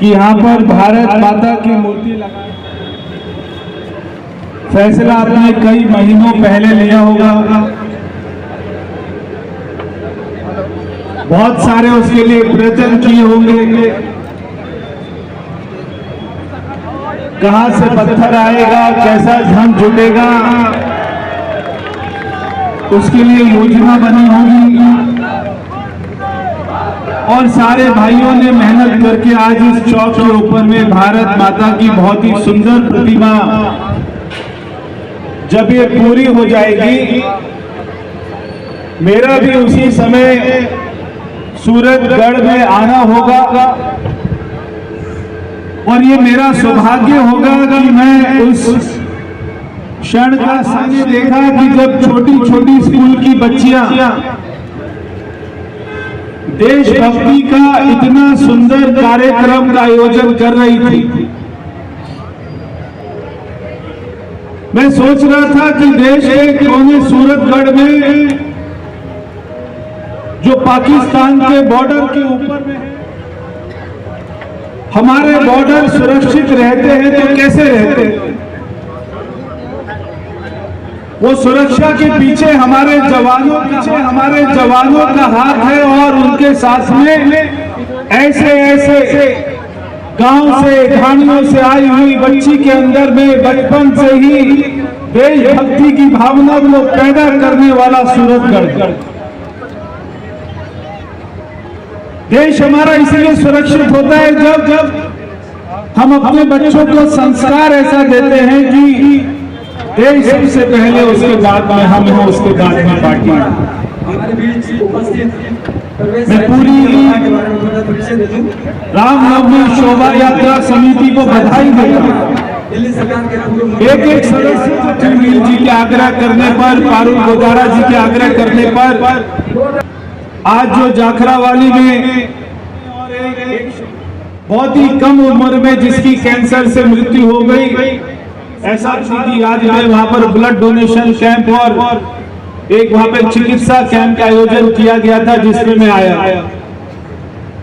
कि यहाँ पर भारत माता की मूर्ति लगाई। फैसला आपने कई महीनों पहले लिया होगा, बहुत सारे उसके लिए प्रयत्न किए होंगे। कहां से पत्थर आएगा, कैसा धन जुटेगा, उसके लिए योजना बनी होगी और सारे भाइयों ने मेहनत करके आज इस चौक के ऊपर में भारत माता की बहुत ही सुंदर प्रतिमा जब ये पूरी हो जाएगी, मेरा भी उसी समय सूरजगढ़ में आना होगा और ये मेरा सौभाग्य होगा कि मैं उस क्षण का सामने देखा कि जब छोटी छोटी स्कूल की बच्चियां देशभक्ति का इतना सुंदर कार्यक्रम का आयोजन कर रही थी। मैं सोच रहा था कि देश के कोने सूरजगढ़ में जो पाकिस्तान के बॉर्डर के ऊपर में है, हमारे बॉर्डर सुरक्षित रहते हैं तो कैसे रहते हैं? वो सुरक्षा के पीछे हमारे जवानों का हाथ है और उनके साथ में ऐसे गांव से ढाणियों से आई हुई बच्ची के अंदर में बचपन से ही देशभक्ति की भावना को पैदा करने वाला सूरजगढ़। देश हमारा इसलिए सुरक्षित होता है जब हम अपने बच्चों को संस्कार ऐसा देते हैं कि देश सबसे पहले, उसके बाद में हम हैं, उसके बाद में पार्टी। हमारे बीच उपस्थित मैं पूरी रामनवमी शोभा यात्रा समिति को बधाई देता हूं। दिल्ली सरकार के एक सदस्य चंद्रवीर जी के आग्रह करने पर, पारुल गोदारा जी के आग्रह करने पर आज जो जाखरावाली में बहुत ही कम उम्र में जिसकी कैंसर से मृत्यु हो गई, ऐसा की याद में वहां पर ब्लड डोनेशन कैंप और एक वहां पर चिकित्सा कैंप का आयोजन किया गया था जिसमें मैं आया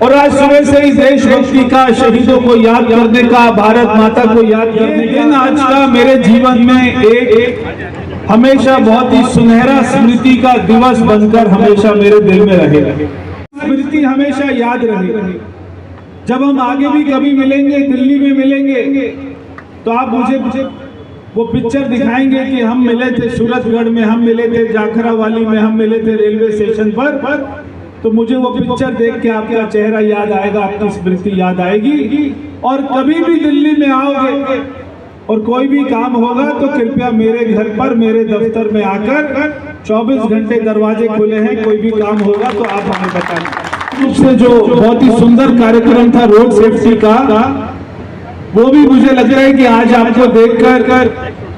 और आज सुबह से ही देशभक्ति का, शहीदों को याद करने का, भारत माता को याद करने का आज का मेरे जीवन में एक हमेशा बहुत ही सुनहरा स्मृति का दिवस बनकर हमेशा मेरे दिल में रहेगा। स्मृति हमेशा याद रहेगी। जब हम आगे भी कभी मिलेंगे, दिल्ली में मिलेंगे, तो आप मुझे वो पिक्चर दिखाएंगे कि हम मिले थे सूरजगढ़ में, हम मिले थे जाखरावाली में, हम मिले थे रेलवे स्टेशन पर, तो मुझे वो पिक्चर देख के आपका चेहरा याद आएगा, आपकी स्मृति याद आएगी। और कभी भी दिल्ली में आओगे और कोई भी काम होगा तो कृपया मेरे घर पर, मेरे दफ्तर में आकर 24 घंटे दरवाजे खुले हैं, कोई भी काम होगा तो आप हमें बताएं। से जो बहुत ही सुंदर कार्यक्रम था रोड सेफ्टी का, वो भी मुझे लग रहा है कि आज आपको देखकर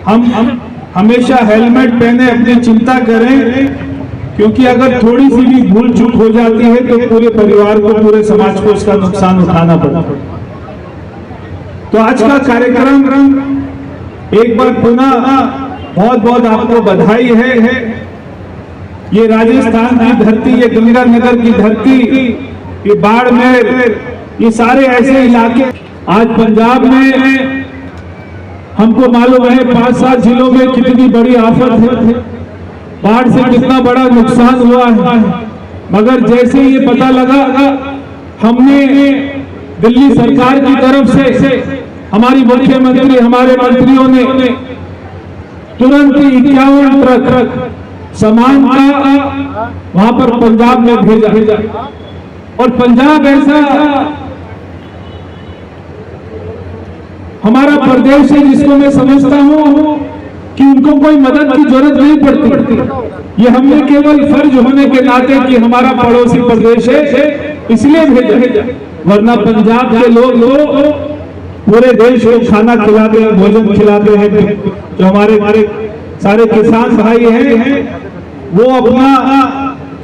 हम हमेशा हेलमेट पहने अपनी चिंता करें, क्योंकि अगर थोड़ी सी भी भूल चूक हो जाती है तो पूरे परिवार को, पूरे समाज को उसका नुकसान उठाना पड़ता है। तो आज का कार्यक्रम एक बार पुनः बहुत बहुत आपको बधाई है। ये राजस्थान की धरती, ये गंगानगर की धरती, ये बाड़मेर, ये सारे ऐसे इलाके, आज पंजाब में हमको मालूम है 5-7 जिलों में कितनी बड़ी आफत है, बाढ़ से कितना बड़ा नुकसान हुआ है। मगर जैसे ये पता लगा, हमने दिल्ली सरकार की तरफ से हमारी मुख्यमंत्री, हमारे मंत्रियों ने तुरंत 51 ट्रक सामान का वहां पर पंजाब में भेजा और पंजाब ऐसा हमारा प्रदेश है जिसको मैं समझता हूं कि उनको कोई मदद की जरूरत नहीं पड़ती। ये हमने केवल फर्ज होने के नाते कि हमारा पड़ोसी प्रदेश है इसलिए भेजा, वरना पंजाब के लोग पूरे देश को खाना खिलाते हैं, भोजन खिलाते हैं। जो हमारे सारे किसान भाई हैं वो अपना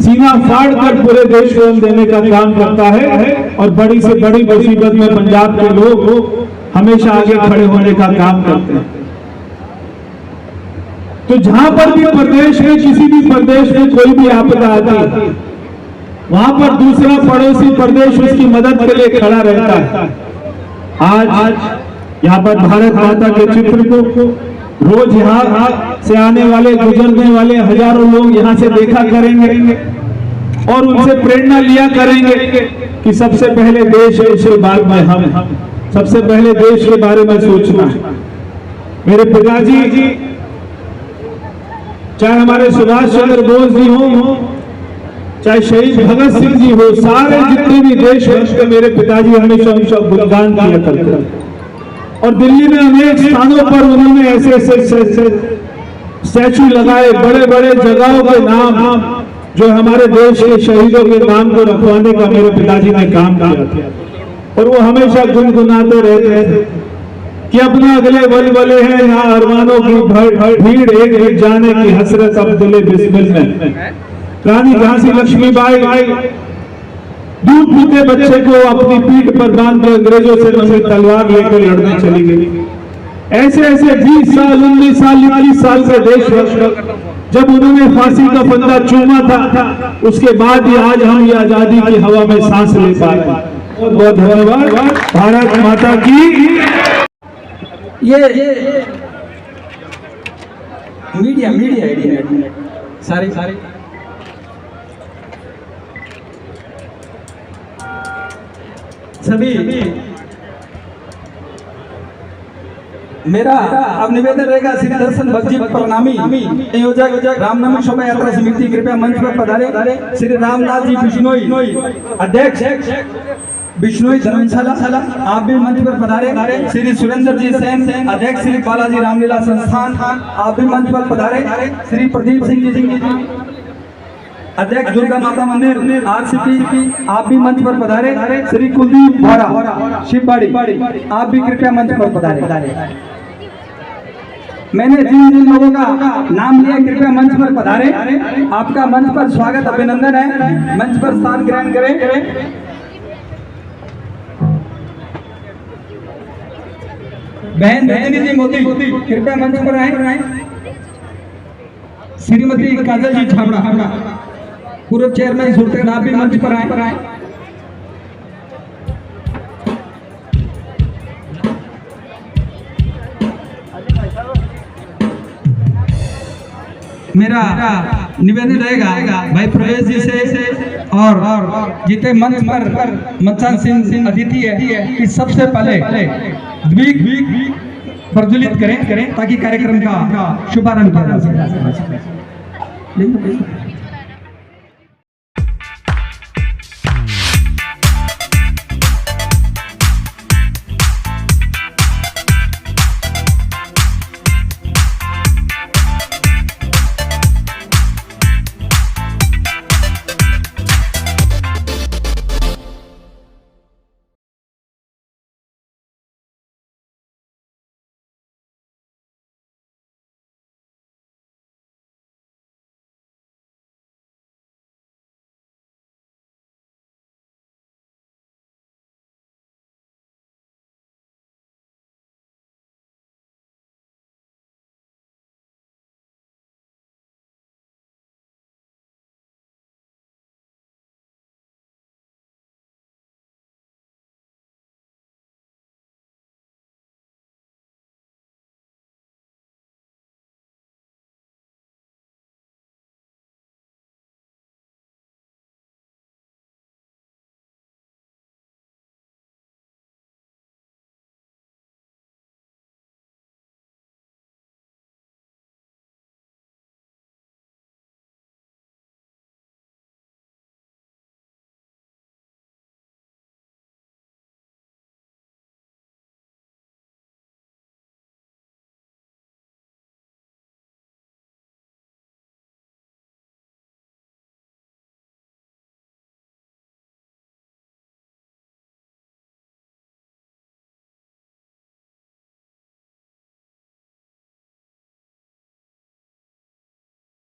सीना फाड़ कर पूरे देश को अन्न देने का काम करता है और बड़ी से बड़ी मुसीबत में पंजाब के लोग हमेशा आगे खड़े होने का काम करते हैं। तो जहां पर भी प्रदेश में, किसी भी प्रदेश में कोई भी आपदा आती है, वहां पर दूसरा पड़ोसी प्रदेश उसकी मदद के लिए खड़ा रहता है। आज यहाँ पर भारत माता के चित्र को रोज यहाँ से आने वाले गुजरने वाले हजारों लोग यहाँ से देखा करेंगे और उनसे प्रेरणा लिया करेंगे कि सबसे पहले देश है, उसके बाद में हम सबसे पहले देश के बारे में सोचना है। मेरे पिताजी चाहे हमारे सुभाष चंद्र बोस जी हो, चाहे शहीद भगत सिंह जी हो, सारे जितने भी देशवंश के मेरे पिताजी हमेशा उनका गुणगान किया करते हैं। और दिल्ली में अनेक स्थानों पर उन्होंने ऐसे ऐसे स्टैचू लगाए, बड़े बड़े जगहों के नाम जो हमारे देश के शहीदों के नाम को रखवाने का मेरे पिताजी ने काम किया था। और वो हमेशा गुनगुनाते रहते थे कि अपने अगले बलबले हैं, यहाँ अरमानों की भीड़, एक जाने की हसरत अब दिले बिस्मिल में। रानी झांसी लक्ष्मीबाई दूध पीते बच्चे को अपनी पीठ पर बांध के अंग्रेजों से नंगी तलवार लेकर लड़ने चली गई। ऐसे ऐसे 20 साल, 19 साल, 21 साल के देशभक्त जब उन्होंने फांसी का फंदा चूमा था, उसके बाद ही आज हम ये आजादी की हवा में सांस ले पा रहे हैं। बहुत बहुत धन्यवाद भारत माता की। ये मीडिया सारे सभी मेरा अब निवेदन रहेगा श्री दर्शन भक्ति प्रणामी संयोजक रामनवमी शोभा यात्रा समिति कृपया मंच पर पधारे। श्री रामनाथ जी बिश्नोई अध्यक्ष बिश्नोई धर्मशाला आप भी मंच पर पधारे। श्री सुरेंद्र जी सेन अध्यक्ष श्री बालाजी रामलीला संस्थान आप भी मंच पर पधारे। श्री प्रदीप सिंह जी अध्यक्ष दुर्गा माता मंदिर RCP आप भी मंच पर पधारे। श्री कुलदीप भोरा शिवबाड़ी आप भी कृपया मंच पर पधारे। मैंने जिन लोगों का नाम लिया कृपया मंच पर पधारे। आपका मंच पर स्वागत अभिनंदन है। मंच पर स्थान ग्रहण करें। बहन रजनी जी मोदी कृपया मंच पर आए। श्रीमती काजल जी छाबड़ा पूर्व चेयरमैन सुल्तान आप भी मंच पर आए। मेरा निवेदन रहेगा भाई प्रवेश जी से और जितने मंच पर मचान सिंह अतिथि है कि सबसे पहले द्वीप प्रज्वलित करें ताकि कार्यक्रम का शुभारंभ किया जा सके।